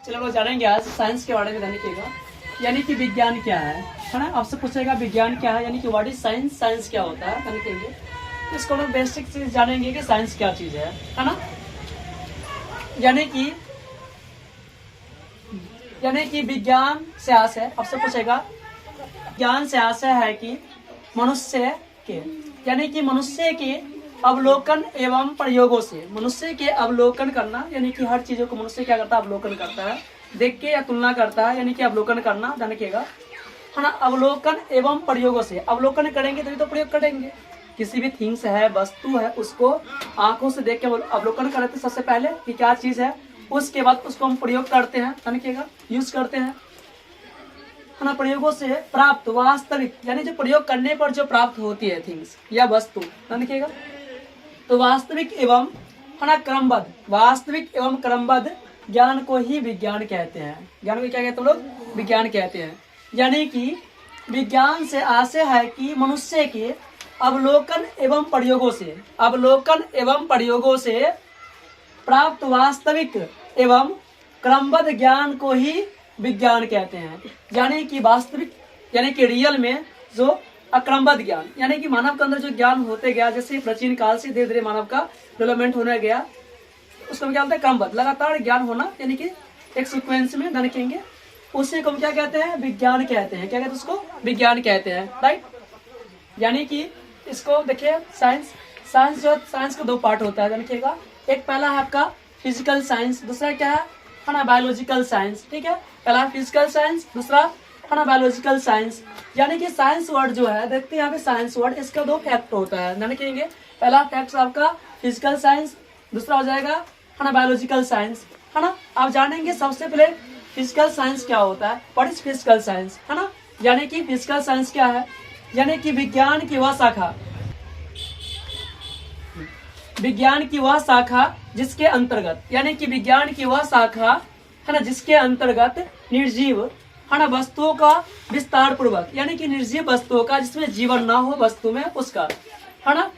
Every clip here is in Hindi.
चलो लोग जानेंगे आज साइंस के बारे में जानिएगा, यानी कि विज्ञान क्या है ना। आपसे पूछेगा विज्ञान क्या है, यानी कि व्हाट इज साइंस, साइंस क्या होता है जानिएंगे। तो इसको लोग बेसिक चीज जानेंगे कि साइंस क्या चीज है ना। यानी कि विज्ञान से आशय, आपसे पूछेगा ज्ञान से आशय है कि मनुष्य के, यानी कि मनुष्य के अवलोकन एवं प्रयोगों से, मनुष्य के अवलोकन करना, यानी कि हर चीजों को मनुष्य क्या करता है, अवलोकन करता है, देख के या तुलना करता है, यानी कि अवलोकन करना जानिएगा है ना। अवलोकन एवं प्रयोगों से, अवलोकन करेंगे तभी तो प्रयोग करेंगे। किसी भी थिंग्स है, वस्तु है, उसको आंखों से देख के अवलोकन करते सबसे पहले कि क्या चीज है, उसके बाद उसको हम प्रयोग करते हैं जानिएगा, यूज करते हैं है ना। प्रयोगों से प्राप्त वास्तविक, यानी जो प्रयोग करने पर जो प्राप्त होती है थिंग्स या वस्तु जानिएगा, तो वास्तविक एवं है ना क्रमबद्ध, वास्तविक एवं क्रमबद्ध ज्ञान को ही विज्ञान कहते हैं। ज्ञान को क्या कहते हैं लोग, विज्ञान कहते हैं। यानी कि विज्ञान से आशय है कि मनुष्य के अवलोकन एवं प्रयोगों से, अवलोकन एवं प्रयोगों से प्राप्त वास्तविक एवं क्रमबद्ध ज्ञान को ही विज्ञान कहते हैं। यानी कि वास्तविक, यानी कि रियल में जो अक्रमबद्ध ज्ञान, यानी कि मानव के अंदर जो ज्ञान होते गया, जैसे प्राचीन काल से धीरे धीरे मानव का डेवलपमेंट होने गया, उसको क्या बोलते हैं, क्रमबद्ध लगातार ज्ञान होना, यानी कि एक सीक्वेंस में जानेंगे, उसी को हम क्या कहते हैं, विज्ञान कहते हैं। क्या कहते हैं उसको, विज्ञान कहते हैं, राइट। यानी कि इसको देखिए साइंस, साइंस जो साइंस का दो पार्ट होता है जानिएगा। एक पहला है आपका फिजिकल साइंस, दूसरा क्या है ना बायोलॉजिकल साइंस। ठीक है, पहला फिजिकल साइंस, दूसरा है ना बायोलॉजिकल साइंस। यानी कि साइंस वर्ड जो है, देखते हैं यहाँ पे साइंस वर्ड, इसका दो फैक्ट होता है जानेंगे। पहला फैक्ट आपका फिजिकल साइंस, दूसरा हो जाएगा है ना बायोलॉजिकल साइंस, है ना। आप जानेंगे सबसे पहले फिजिकल साइंस क्या होता है, व्हाट इज फिजिकल साइंस, है ना। यानी कि फिजिकल साइंस क्या है, यानी कि विज्ञान की वह शाखा, विज्ञान की वह शाखा जिसके अंतर्गत, यानी कि विज्ञान की वह शाखा है ना जिसके अंतर्गत निर्जीव है ना वस्तुओं का विस्तार पूर्वक, यानी कि निर्जीव वस्तुओं का जिसमें जीवन ना हो वस्तु में, उसका है ना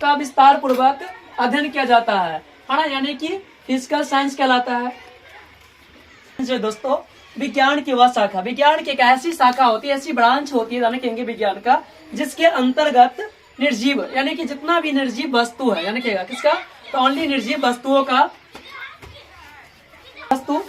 का विस्तार पूर्वक अध्ययन किया जाता है ना। यानी कि फिजिकल साइंस कहलाता है। जो दोस्तों विज्ञान की वह शाखा, विज्ञान की एक ऐसी शाखा होती है, ऐसी ब्रांच होती है जानेंगे विज्ञान का, जिसके अंतर्गत निर्जीव, यानी कि जितना भी निर्जीव वस्तु है, यानी कि किसका, तो ओनली निर्जीव वस्तुओं का, वस्तु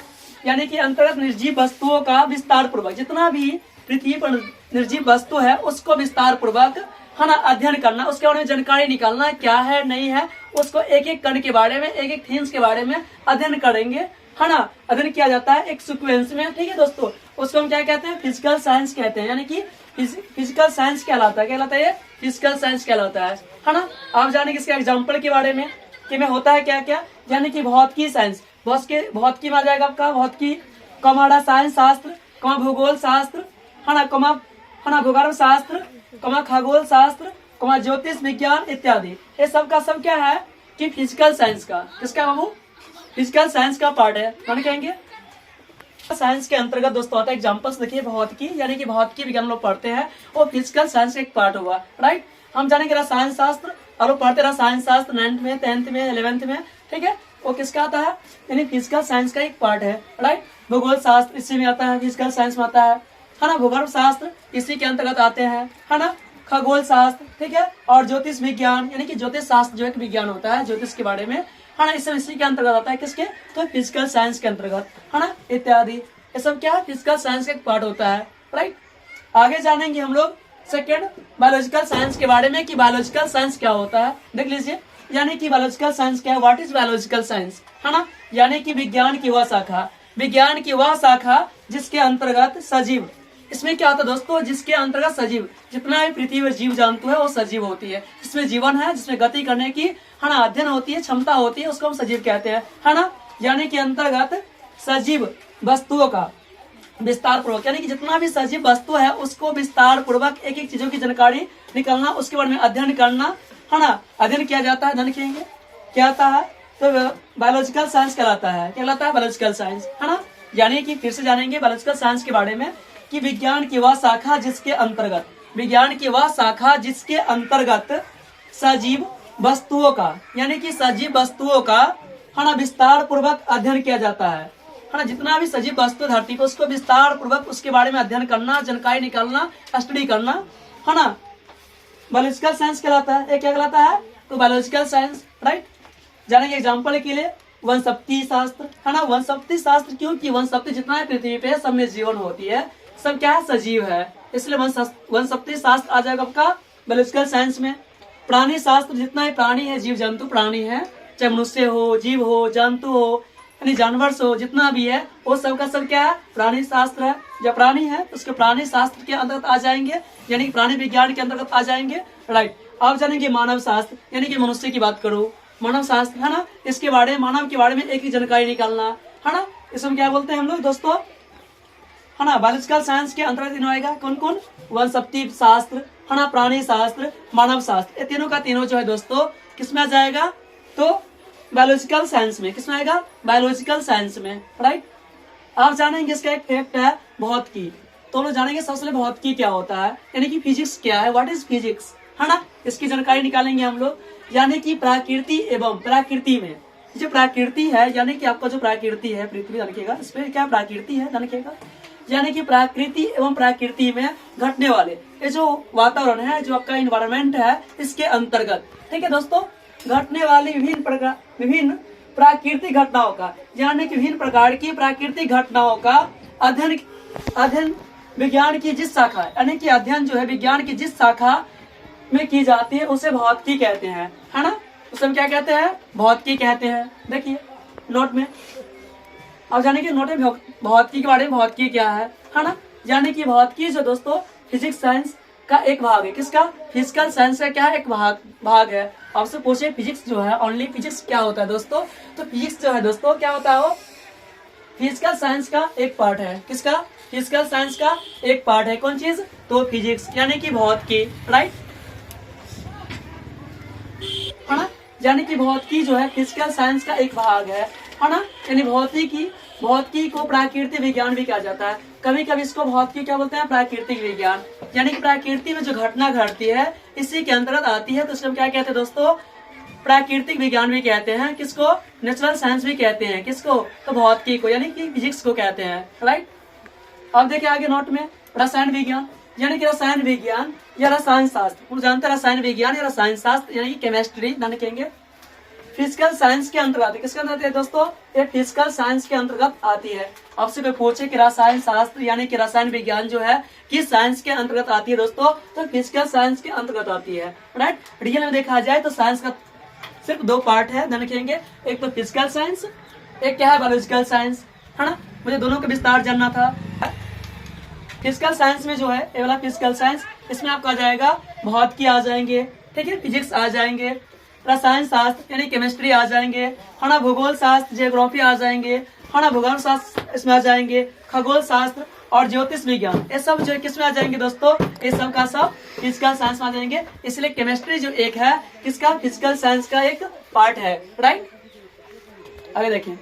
यानी कि अंतर्गत निर्जीव वस्तुओं का विस्तार पूर्वक, जितना भी पृथ्वी पर निर्जीव वस्तु है उसको विस्तार पूर्वक है ना अध्ययन करना, उसके बारे में जानकारी निकालना, क्या है नहीं है, उसको एक एक कण के बारे में, एक एक थिंग्स के बारे में अध्ययन करेंगे, है ना। अध्ययन किया जाता है एक सीक्वेंस में। ठीक है दोस्तों, उसको हम क्या कहते हैं, फिजिकल साइंस कहते हैं। यानी कि फिजिकल साइंस कहलाता है, कहलाता है ये फिजिकल साइंस कहलाता है ना। आप जाने किसके एग्जाम्पल के बारे में कि में होता है क्या क्या, यानी कि भौतिकी साइंस, भौतिकी में आ जाएगा आपका भौतिकी, कमा साइंस शास्त्र, कमा भूगोल शास्त्र, है ना, कमा है ना भूगर्भ शास्त्र, कमा खगोल शास्त्र, कमा ज्योतिष विज्ञान इत्यादि। ये सब का सब क्या है कि फिजिकल साइंस का, किसका बाबू, फिजिकल साइंस का पार्ट है, माने कहेंगे। साइंस के अंतर्गत दोस्तों आता है एग्जाम्पल्स देखिए भौतिकी, यानी कि भौतिकी विज्ञान लोग पढ़ते हैं, वो फिजिकल साइंस का एक पार्ट होगा, राइट। हम जानेंगे रसायन शास्त्र, और लोग पढ़ते रसायन शास्त्र 9th में, 10th में, 11th में। ठीक है, वो किसका आता है, यानी फिजिकल साइंस का एक पार्ट है, राइट। भूगोल शास्त्र इसी में आता है, फिजिकल साइंस में आता है ना। भूगर्भ शास्त्र इसी के अंतर्गत आते हैं, है ना। खगोल शास्त्र, ठीक है, और ज्योतिष विज्ञान, यानी कि ज्योतिष शास्त्र जो एक विज्ञान होता है ज्योतिष के बारे में, है ना, इसी के अंतर्गत आता है, किसके, तो फिजिकल साइंस के अंतर्गत, है ना, इत्यादि। ये सब क्या है, फिजिकल साइंस का एक पार्ट होता है, राइट। आगे जानेंगे हम लोग सेकेंड बायोलॉजिकल साइंस के बारे में कि बायोलॉजिकल साइंस क्या होता है, देख लीजिए। यानी कि बायोलॉजिकल साइंस क्या है, व्हाट इज बायोलॉजिकल साइंस, है ना। यानी कि विज्ञान की वह शाखा, विज्ञान की वह शाखा जिसके अंतर्गत सजीव, इसमें क्या होता है दोस्तों, जिसके अंतर्गत सजीव, जितना भी पृथ्वी पर जीव जंतु है वो सजीव होती है, जिसमें जीवन है, जिसमें गति करने की है ना अध्ययन होती है, क्षमता होती है, उसको हम सजीव कहते हैं, है ना। यानी कि अंतर्गत सजीव वस्तुओं का विस्तार पूर्वक, यानी कि जितना भी सजीव वस्तु है उसको विस्तार पूर्वक एक एक चीजों की जानकारी निकालना, उसके बारे में अध्ययन करना, है ना, अध्ययन किया जाता है, जानेंगे क्या आता है, तो बायोलॉजिकल साइंस कहलाता है, कहलाता है बायोलॉजिकल साइंस, है ना। यानी कि फिर से जानेंगे बायोलॉजिकल साइंस के बारे में कि विज्ञान की वह शाखा जिसके अंतर्गत, विज्ञान की वह शाखा जिसके अंतर्गत सजीव वस्तुओं का, यानी कि सजीव वस्तुओं का है ना विस्तार पूर्वक अध्ययन किया जाता है है ना, जितना भी सजीव वस्तु धरती पे उसको विस्तार पूर्वक उसके बारे में अध्ययन करना, जानकारी निकालना, स्टडी करना, है ना, बायोलॉजिकल साइंस कहलाता है। ये क्या कहलाता है? तो बायोलॉजिकल साइंस, राइट। जानेंगे एग्जाम्पल के लिए वनस्पति शास्त्र, है ना। वनस्पति शास्त्र क्योंकि वनस्पति जितना है पृथ्वी पे सब में जीवन होती है, सब क्या है? सजीव है, इसलिए वनस्पति शास्त्र आ जाएगा आपका बायोलॉजिकल साइंस में। प्राणी शास्त्र जितना है प्राणी है, जीव जंतु प्राणी है, चाहे मनुष्य हो, जीव हो, जंतु हो, यानी जानवर हो, जितना भी है वो सब का सब क्या है? प्राणी शास्त्र है। जब प्राणी है तो उसके प्राणी शास्त्र के अंतर्गत आ जाएंगे, यानी कि प्राणी विज्ञान के अंतर्गत आ जाएंगे, राइट। आप जानेंगे मानव शास्त्र, यानी कि मनुष्य की बात करो, मानव शास्त्र, है ना, इसके बारे में, मानव के बारे में एक ही जानकारी निकालना, है ना। इसमें क्या बोलते हैं हम लोग दोस्तों, है ना, बायोलॉजिकल साइंस के अंतर्गत इन आएगा कौन कौन? वनस्पति शास्त्र, है ना, प्राणी शास्त्र, मानव शास्त्र, ये तीनों का तीनों जो है दोस्तों किसमें आ जाएगा? तो बायोलॉजिकल साइंस में। किसमें आएगा? बायोलॉजिकल साइंस में, राइट। आप जानेंगे इसका एक फैक्ट है भौतिकी, तो लोग जानेंगे सबसे पहले भौतिकी क्या होता है, यानी कि फिजिक्स क्या है, व्हाट इज फिजिक्स, है ना, इसकी जानकारी निकालेंगे हम लोग। यानी कि प्रकृति एवं प्रकृति में जो प्रकृति है, यानी कि आपका जो प्रकृति है पृथ्वी, जानकिएगा इस पे क्या प्रकृति है, जानकिएगा, यानी कि प्रकृति एवं प्रकृति में घटने वाले ये जो वातावरण है, जो आपका इन्वायरमेंट है, इसके अंतर्गत, ठीक है दोस्तों, घटने वाली विभिन्न प्राकृतिक घटनाओं का, यानी कि विभिन्न प्रकार की प्राकृतिक घटनाओं का अध्ययन विज्ञान की जिस शाखा, यानी कि अध्ययन जो है विज्ञान की जिस शाखा में की जाती है उसे भौतिकी कहते हैं, है ना। उसे हम क्या कहते हैं? भौतिकी कहते हैं। देखिए नोट में अब जाने की नोट में भौतिकी के बारे में, भौतिकी क्या है ना, यानी कि भौतिकी जो दोस्तों फिजिक्स साइंस का एक भाग है। किसका? फिजिकल साइंस का क्या है? एक भाग है। आपसे पूछे फिजिक्स जो है, ओनली फिजिक्स क्या होता है दोस्तों? तो फिजिक्स जो है दोस्तों क्या होता है? वो फिजिकल साइंस का एक पार्ट है। किसका? फिजिकल साइंस का एक पार्ट है। कौन चीज? तो फिजिक्स, यानी कि भौतिकी, राइट, है ना। यानी कि भौतिकी जो है फिजिकल साइंस का एक भाग है ना। यानी भौतिकी को प्राकृतिक विज्ञान भी कहा जाता है। कभी कभी इसको भौतिकी क्या बोलते हैं? प्राकृतिक विज्ञान, यानी कि प्रकृति में जो घटना घटती है इसी के अंतर्गत आती है, तो इसको क्या कहते हैं दोस्तों? प्राकृतिक विज्ञान भी कहते हैं। किसको? नेचुरल साइंस भी कहते हैं। किसको? तो भौतिकी को, यानी कि फिजिक्स को कहते हैं, राइट। अब देखिए आगे नोट में रसायन विज्ञान, यानी कि रसायन विज्ञान या रसायन शास्त्र, हम जानते हैं रसायन विज्ञान या रसायन शास्त्र, यानी कि केमिस्ट्री जाने कहेंगे, फिजिकल साइंस के अंतर्गत। किसके अंतर्गत है दोस्तों? ये फिजिकल साइंस के अंतर्गत आती है। आपसे कोई पूछे कि रसायन शास्त्र यानी कि रसायन विज्ञान जो है किस साइंस के अंतर्गत आती है दोस्तों? तो फिजिकल साइंस के अंतर्गत आती है, राइट। रियल में देखा जाए तो साइंस का सिर्फ दो पार्ट है, ध्यान रखेंगे, एक तो फिजिकल साइंस, एक क्या है? बायोलॉजिकल साइंस, है ना। मुझे दोनों का विस्तार जानना था। फिजिकल साइंस में जो है ये वाला फिजिकल साइंस, इसमें आपका आ जाएगा भौतिकी आ जाएंगे, ठीक है, फिजिक्स आ जाएंगे, रसायन शास्त्र यानी केमिस्ट्री आ जाएंगे, है ना, भूगोल शास्त्र जियोग्राफी आ जाएंगे, है ना, भूगोल शास्त्र इसमें आ जाएंगे, खगोल शास्त्र और ज्योतिष विज्ञान, ये सब जो किसमें आ जाएंगे दोस्तों? ये सब का सब फिजिकल साइंस में आ जाएंगे। इसलिए केमिस्ट्री जो एक है किसका? फिजिकल साइंस का एक पार्ट है, राइट। आगे देखें,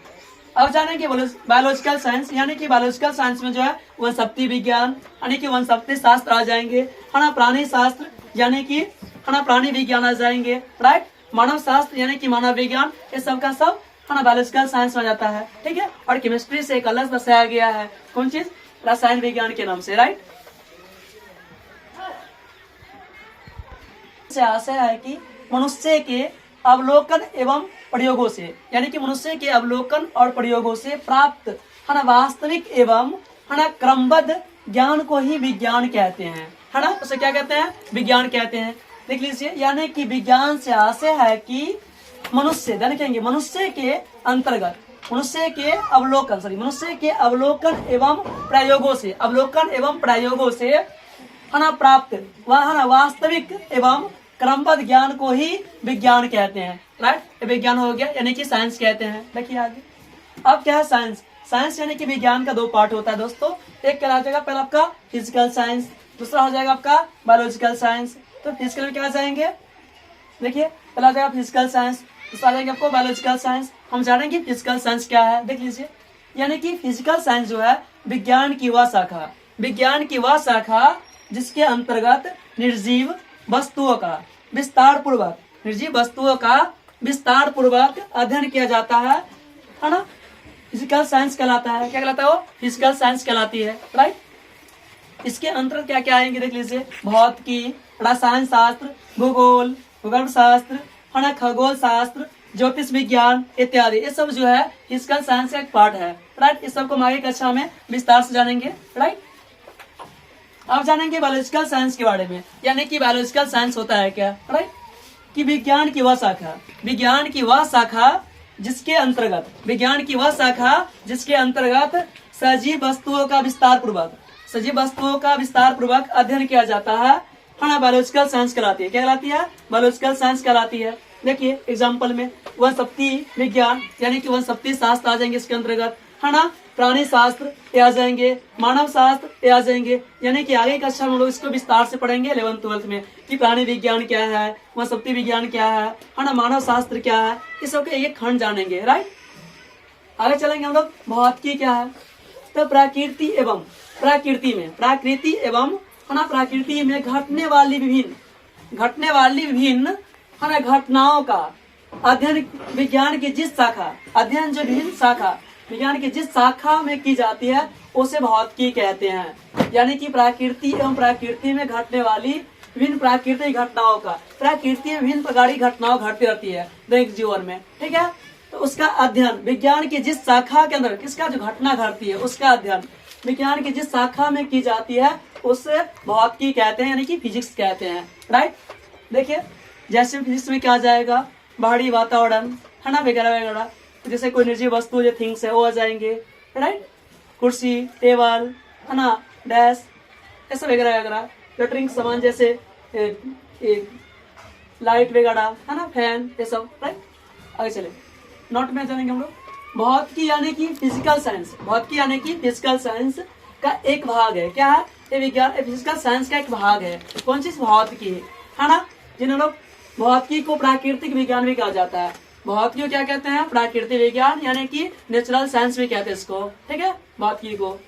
अब जानेंगे बायोलॉजिकल साइंस, यानी कि बायोलॉजिकल साइंस में जो है वनस्पति विज्ञान यानी कि वनस्पति शास्त्र आ जाएंगे, है ना, प्राणी शास्त्र यानी कि, है ना, प्राणी विज्ञान आ जाएंगे, राइट, मानव शास्त्र यानी कि मानव विज्ञान, ये सब का सब, है ना, बायोलॉजिकल साइंस में जाता है, ठीक है। और केमिस्ट्री से एक अलग दर्शाया गया है, कौन चीज? रसायन विज्ञान के नाम से, राइट। से आशय है कि मनुष्य के अवलोकन एवं प्रयोगों से, यानी कि मनुष्य के अवलोकन और प्रयोगों से प्राप्त, है ना, वास्तविक एवं, है ना, क्रमबद्ध ज्ञान को ही विज्ञान कहते हैं, है ना। उसे क्या कहते हैं? विज्ञान कहते हैं। देख लीजिए, यानी कि विज्ञान से आशय है कि मनुष्य, देखेंगे, मनुष्य के अंतर्गत, मनुष्य के अवलोकन एवं प्रयोगों से, अवलोकन एवं प्रयोगों से, है ना, प्राप्त, है ना, वास्तविक एवं क्रमबद्ध ज्ञान को ही विज्ञान कहते हैं, राइट। विज्ञान हो गया, यानी कि साइंस कहते हैं। देखिए आगे, अब क्या है साइंस? साइंस यानी कि विज्ञान का दो पार्ट होता है दोस्तों। एक क्या आ जाएगा? पहला आपका फिजिकल साइंस, दूसरा हो जाएगा आपका बायोलॉजिकल साइंस। तो फिजिकल में क्या आ जाएंगे? देखिए, पहला आ जाएगा फिजिकल साइंस, दूसरा आ जाएंगे आपको बायोलॉजिकल साइंस। हम जानेंगे फिजिकल साइंस क्या है, देख लीजिए। यानी कि फिजिकल साइंस जो है विज्ञान की वह शाखा जिसके अंतर्गत निर्जीव वस्तुओं का विस्तार पूर्वक अध्ययन किया जाता है ना, फिजिकल साइंस कहलाता है। क्या कहलाता है वो? फिजिकल साइंस कहलाती है, राइट। इसके अंतर्गत क्या क्या आएंगे देख लीजिए, भौतिकी, रसायन शास्त्र, भूगोल, भूगोल शास्त्र, है ना, खगोल शास्त्र, ज्योतिष विज्ञान इत्यादि। ये सब जो है फिजिकल साइंस का एक पार्ट है, राइट। इस सबको हम आगे कक्षा में विस्तार से जानेंगे, राइट। अब जानेंगे बायोलॉजिकल साइंस के बारे में, यानी कि बायोलॉजिकल साइंस होता है क्या, राइट। कि विज्ञान की वह शाखा, विज्ञान की वह शाखा जिसके अंतर्गत, विज्ञान की वह शाखा जिसके अंतर्गत सजीव वस्तुओं का विस्तार पूर्वक, सजीव वस्तुओं का विस्तार पूर्वक अध्ययन किया जाता है ना, बायोलॉजिकल साइंस कहलाती है। क्या कहलाती है? बायोलॉजिकल साइंस कहलाती है। देखिए एग्जाम्पल में वनस्पति विज्ञान यानी कि वनस्पति शास्त्र आ जाएंगे इसके अंतर्गत, है ना। प्राणी शास्त्र ये आ जाएंगे, मानव शास्त्र ये आ जाएंगे, यानी कि आगे कक्षा में हम लोग इसको विस्तार से पढ़ेंगे 11th 12th में कि प्राणी विज्ञान क्या है, वनस्पति विज्ञान क्या है ना, मानव शास्त्र क्या है, ये सब के एक खंड जानेंगे, राइट। आगे चलेंगे हम लोग भौतिकी क्या है, तो प्रकृति एवं प्रकृति में, प्रकृति एवं है ना, प्रकृति में घटने वाली विभिन्न है ना घटनाओं का अध्ययन विज्ञान की जिस शाखा, अध्ययन जो विभिन्न शाखा विज्ञान की जिस शाखा में की जाती है उसे भौतिकी कहते हैं। यानी कि प्रकृति एवं प्रकृति में घटने वाली विभिन्न प्राकृतिक घटनाओं का, प्रकृति में विभिन्न प्रकार की घटनाओं घटती रहती है दैनिक जीवन में, ठीक है। तो उसका अध्ययन विज्ञान की जिस शाखा के अंदर किसका जो घटना घटती है उसका अध्ययन विज्ञान की जिस शाखा में की जाती है उससे भौतिकी कहते हैं, यानी कि फिजिक्स कहते हैं, राइट। देखिए जैसे फिजिक्स में क्या आ जाएगा, बाहरी वातावरण है ना, वगैरह वगैरह। जैसे कोई निर्जीव वस्तु जो थिंग्स है वो आ जाएंगे, राइट। कुर्सी, टेबल है ना, डैश, ऐसा वगैरह वगैरह। इलेक्ट्रिक सामान जैसे लाइट वगैरह है ना, फैन, ये सब, राइट। आगे चले नोट में जानेंगे हम लोग भौतिकी यानी कि फिजिकल साइंस, भौतिकी यानी कि फिजिकल साइंस का एक भाग है। क्या है? ये विज्ञान फिजिकल साइंस का एक भाग है। कौन चीज? भौतिकी, है ना। जिन्हें लोग भौतिकी को प्राकृतिक विज्ञान भी कहा जाता है। भौतिकी को क्या कहते हैं? प्राकृतिक विज्ञान यानी कि नेचुरल साइंस भी कहते हैं इसको, ठीक है। भौतिकी को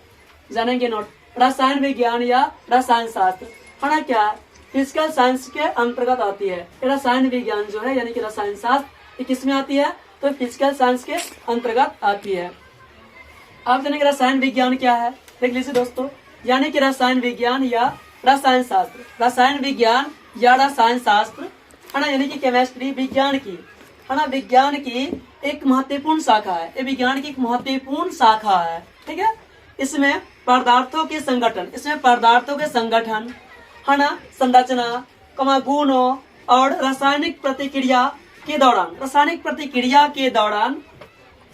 जानेंगे नोट। रसायन विज्ञान या रसायन शास्त्र है ना, क्या फिजिकल साइंस के अंतर्गत आती है। रसायन विज्ञान जो है यानी कि रसायन शास्त्र ये किस में आती है? तो फिजिकल साइंस के अंतर्गत आती है। आप जानेंगे रसायन विज्ञान क्या है, देख लीजिए दोस्तों। यानी कि रसायन विज्ञान या रसायन शास्त्र, रसायन विज्ञान या रसायन शास्त्र है ना, यानी कि केमिस्ट्री विज्ञान की है ना, विज्ञान की एक महत्वपूर्ण शाखा है। ये विज्ञान की एक महत्वपूर्ण शाखा है, ठीक है। इसमें पदार्थों के संगठन, है ना, संरचना, गुणों और रासायनिक प्रतिक्रिया के दौरान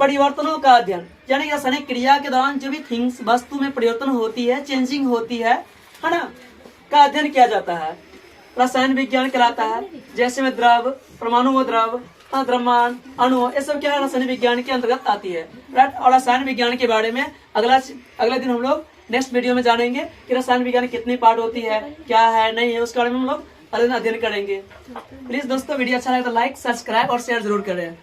परिवर्तनों का अध्ययन, यानी कि रासायनिक क्रिया के दौरान जो भी थिंग्स वस्तु में परिवर्तन होती है, चेंजिंग होती है ना, का अध्ययन किया जाता है, रसायन विज्ञान कहलाता है। जैसे में द्रव, परमाणु व द्रव, द्रव्यमान, अणु, ये सब क्या है? रसायन विज्ञान के अंतर्गत आती है, राइट। और रसायन विज्ञान के बारे में अगले दिन हम लोग नेक्स्ट वीडियो में जानेंगे कि रसायन विज्ञान कितनी पार्ट होती है, क्या है, नहीं है, उसके बारे में हम लोग अध्ययन करेंगे। प्लीज दोस्तों वीडियो अच्छा लगे तो लाइक, सब्सक्राइब और शेयर जरूर करें।